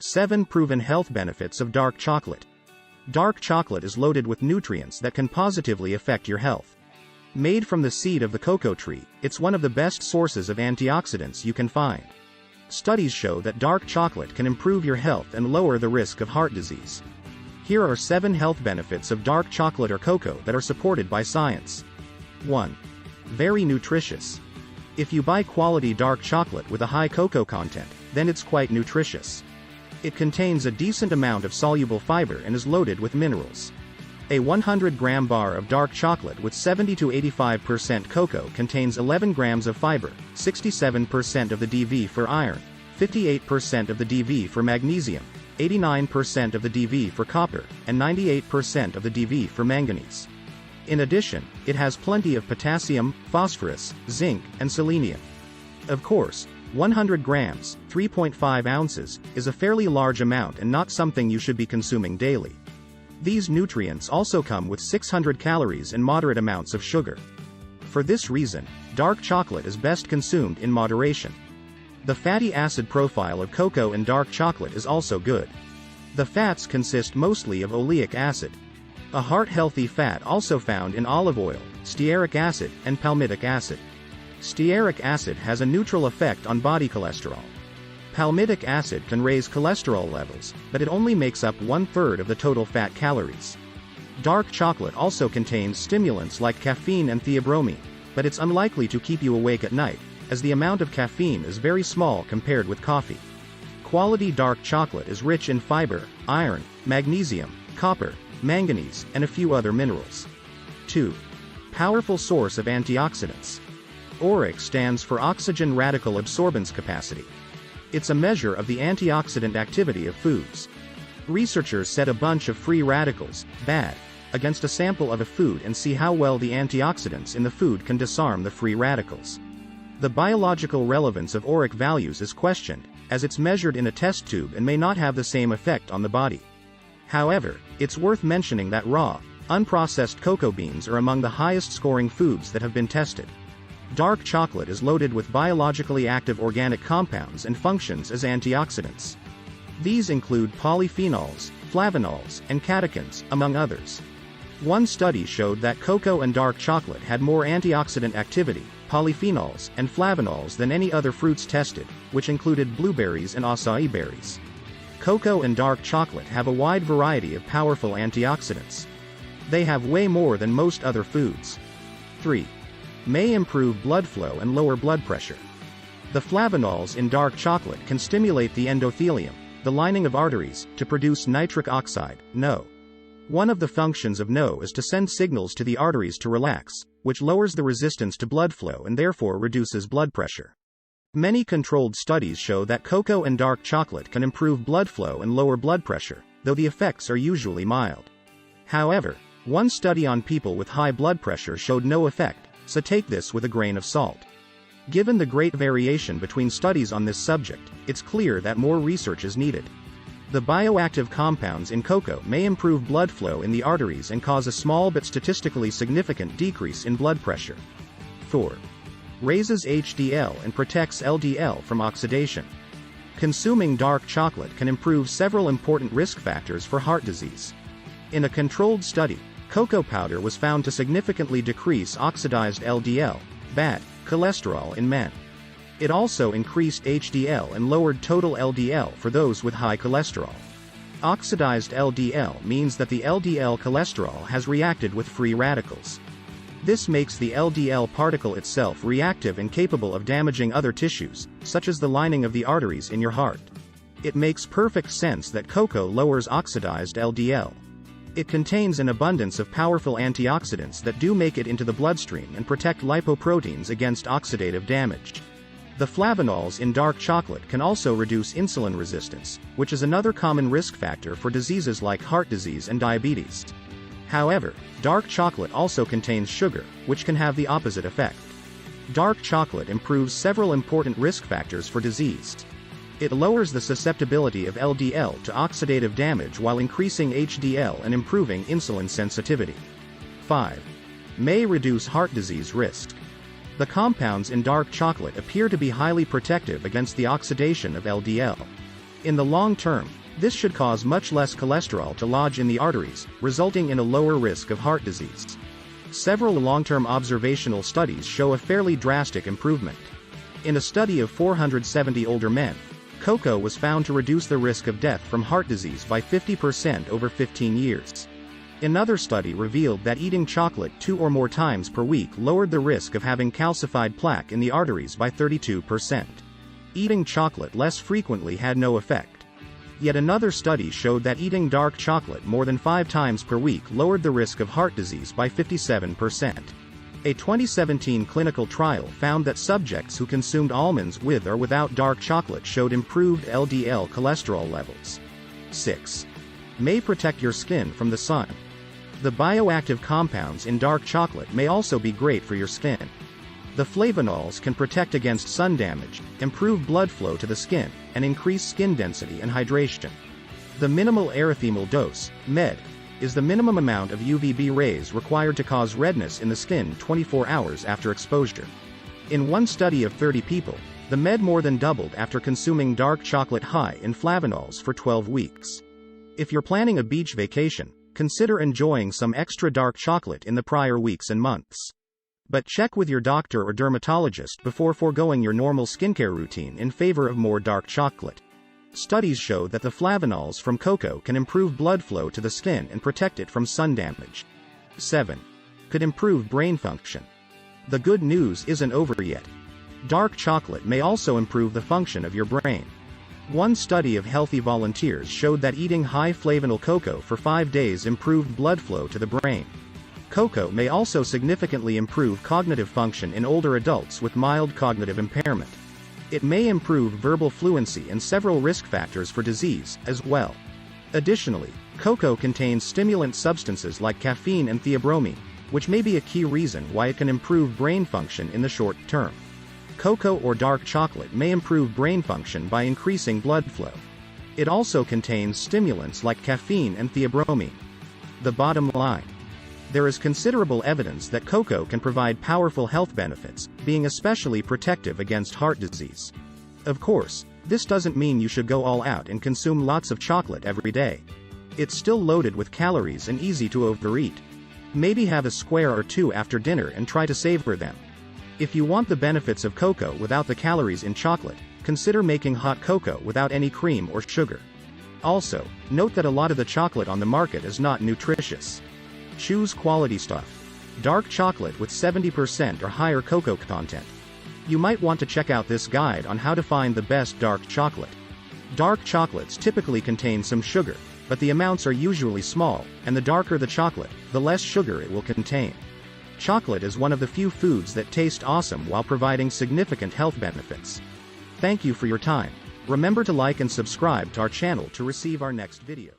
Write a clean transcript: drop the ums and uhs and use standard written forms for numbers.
7 Proven health benefits of dark chocolate. Dark chocolate is loaded with nutrients that can positively affect your health. Made from the seed of the cocoa tree, it's one of the best sources of antioxidants you can find. Studies show that dark chocolate can improve your health and lower the risk of heart disease. Here are 7 health benefits of dark chocolate or cocoa that are supported by science. 1. Very nutritious. If you buy quality dark chocolate with a high cocoa content, then it's quite nutritious. It contains a decent amount of soluble fiber and is loaded with minerals. A 100-gram bar of dark chocolate with 70 to 85% cocoa contains 11 grams of fiber, 67% of the DV for iron, 58% of the DV for magnesium, 89% of the DV for copper, and 98% of the DV for manganese. In addition, it has plenty of potassium, phosphorus, zinc, and selenium. Of course, 100 grams, 3.5 ounces, is a fairly large amount and not something you should be consuming daily. These nutrients also come with 600 calories and moderate amounts of sugar. For this reason, dark chocolate is best consumed in moderation. The fatty acid profile of cocoa and dark chocolate is also good. The fats consist mostly of oleic acid. A heart-healthy fat also found in olive oil, stearic acid, and palmitic acid. Stearic acid has a neutral effect on body cholesterol. Palmitic acid can raise cholesterol levels, but it only makes up 1/3 of the total fat calories. Dark chocolate also contains stimulants like caffeine and theobromine, but it's unlikely to keep you awake at night, as the amount of caffeine is very small compared with coffee. Quality dark chocolate is rich in fiber, iron, magnesium, copper, manganese, and a few other minerals. 2. Powerful source of antioxidants. ORAC stands for oxygen radical absorbance capacity. It's a measure of the antioxidant activity of foods. Researchers set a bunch of free radicals, bad, against a sample of a food and see how well the antioxidants in the food can disarm the free radicals. The biological relevance of ORAC values is questioned, as it's measured in a test tube and may not have the same effect on the body. However, it's worth mentioning that raw, unprocessed cocoa beans are among the highest scoring foods that have been tested. Dark chocolate is loaded with biologically active organic compounds and functions as antioxidants. These include polyphenols, flavonols, and catechins, among others. One study showed that cocoa and dark chocolate had more antioxidant activity, polyphenols, and flavonols than any other fruits tested, which included blueberries and acai berries. Cocoa and dark chocolate have a wide variety of powerful antioxidants. They have way more than most other foods. 3. May improve blood flow and lower blood pressure. The flavonols in dark chocolate can stimulate the endothelium, the lining of arteries, to produce nitric oxide, NO. One of the functions of NO is to send signals to the arteries to relax, which lowers the resistance to blood flow and therefore reduces blood pressure. Many controlled studies show that cocoa and dark chocolate can improve blood flow and lower blood pressure, though the effects are usually mild. However, one study on people with high blood pressure showed no effect, so take this with a grain of salt. Given the great variation between studies on this subject, it's clear that more research is needed. The bioactive compounds in cocoa may improve blood flow in the arteries and cause a small but statistically significant decrease in blood pressure. 4. Raises HDL and protects LDL from oxidation. Consuming dark chocolate can improve several important risk factors for heart disease. In a controlled study, cocoa powder was found to significantly decrease oxidized LDL, bad, cholesterol in men. It also increased HDL and lowered total LDL for those with high cholesterol. Oxidized LDL means that the LDL cholesterol has reacted with free radicals. This makes the LDL particle itself reactive and capable of damaging other tissues, such as the lining of the arteries in your heart. It makes perfect sense that cocoa lowers oxidized LDL. It contains an abundance of powerful antioxidants that do make it into the bloodstream and protect lipoproteins against oxidative damage. The flavonols in dark chocolate can also reduce insulin resistance, which is another common risk factor for diseases like heart disease and diabetes. However, dark chocolate also contains sugar, which can have the opposite effect. Dark chocolate improves several important risk factors for disease. It lowers the susceptibility of LDL to oxidative damage while increasing HDL and improving insulin sensitivity. 5. May reduce heart disease risk. The compounds in dark chocolate appear to be highly protective against the oxidation of LDL. In the long term, this should cause much less cholesterol to lodge in the arteries, resulting in a lower risk of heart disease. Several long-term observational studies show a fairly drastic improvement. In a study of 470 older men, cocoa was found to reduce the risk of death from heart disease by 50% over 15 years. Another study revealed that eating chocolate 2 or more times per week lowered the risk of having calcified plaque in the arteries by 32%. Eating chocolate less frequently had no effect. Yet another study showed that eating dark chocolate more than 5 times per week lowered the risk of heart disease by 57%. A 2017 clinical trial found that subjects who consumed almonds with or without dark chocolate showed improved LDL cholesterol levels. 6. May protect your skin from the sun. The bioactive compounds in dark chocolate may also be great for your skin. The flavonols can protect against sun damage, improve blood flow to the skin, and increase skin density and hydration. The minimal erythemal dose, MED, is the minimum amount of UVB rays required to cause redness in the skin 24 hours after exposure. In one study of 30 people, the MED more than doubled after consuming dark chocolate high in flavonols for 12 weeks. If you're planning a beach vacation, consider enjoying some extra dark chocolate in the prior weeks and months. But check with your doctor or dermatologist before foregoing your normal skincare routine in favor of more dark chocolate. Studies show that the flavonols from cocoa can improve blood flow to the skin and protect it from sun damage. 7. Could improve brain function. The good news isn't over yet. Dark chocolate may also improve the function of your brain. One study of healthy volunteers showed that eating high flavanol cocoa for 5 days improved blood flow to the brain. Cocoa may also significantly improve cognitive function in older adults with mild cognitive impairment. It may improve verbal fluency and several risk factors for disease, as well. Additionally, cocoa contains stimulant substances like caffeine and theobromine, which may be a key reason why it can improve brain function in the short term. Cocoa or dark chocolate may improve brain function by increasing blood flow. It also contains stimulants like caffeine and theobromine. The bottom line: there is considerable evidence that cocoa can provide powerful health benefits, being especially protective against heart disease. Of course, this doesn't mean you should go all out and consume lots of chocolate every day. It's still loaded with calories and easy to overeat. Maybe have a square or 2 after dinner and try to savor them. If you want the benefits of cocoa without the calories in chocolate, consider making hot cocoa without any cream or sugar. Also, note that a lot of the chocolate on the market is not nutritious. Choose quality stuff. Dark chocolate with 70% or higher cocoa content. You might want to check out this guide on how to find the best dark chocolate. Dark chocolates typically contain some sugar, but the amounts are usually small, and the darker the chocolate, the less sugar it will contain. Chocolate is one of the few foods that taste awesome while providing significant health benefits. Thank you for your time. Remember to like and subscribe to our channel to receive our next video.